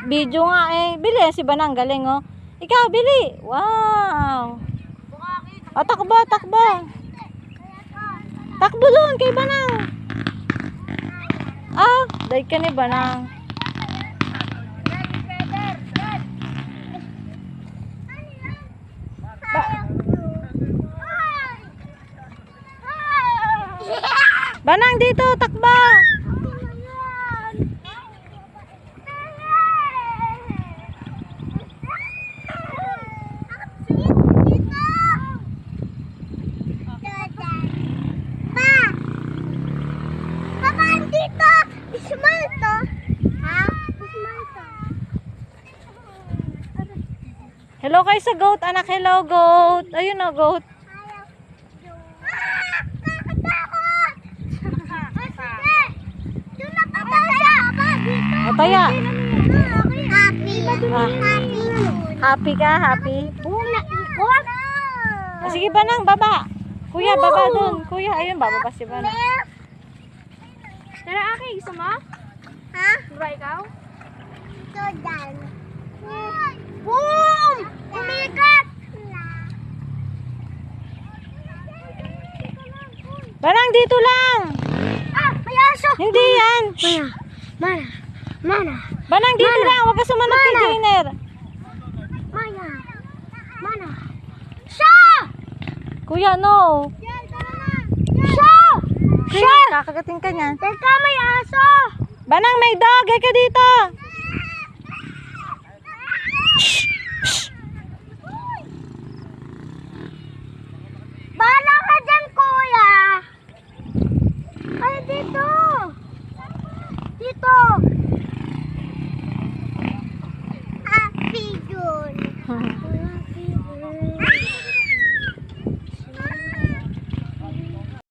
Video nga eh. Bili yan si Banang. Galing oh. Ikaw, bili. Wow. O, takbo, takbo. Takbo doon kay Banang. Ah, dahil ka ni Banang. Banang dito, takbo. Hello kayo sa goat, anak. Hello, goat. Ayun na, goat. Taya. Happy ka, happy. Sige, Banang, baba. Kuya, baba dun. Kuya, ayun, baba si Banang. Tara, Aki, gusto mo? Ha? Diba ikaw? Ito dyan. Boom! Umikat! Banang, dito lang. Ah, may aso! Hindi yan. Mana! Banang, dito lang. Huwag ka sumanod kay Jainer. Mana! Siya! Kuya, no. Siya! Kuya, kakagating ka niyan. Teka, may aso! Banang, may dog. Hay ka dito. Bahala ka dyan, kuya! Ay, dito! Dito! Happy June! Happy June!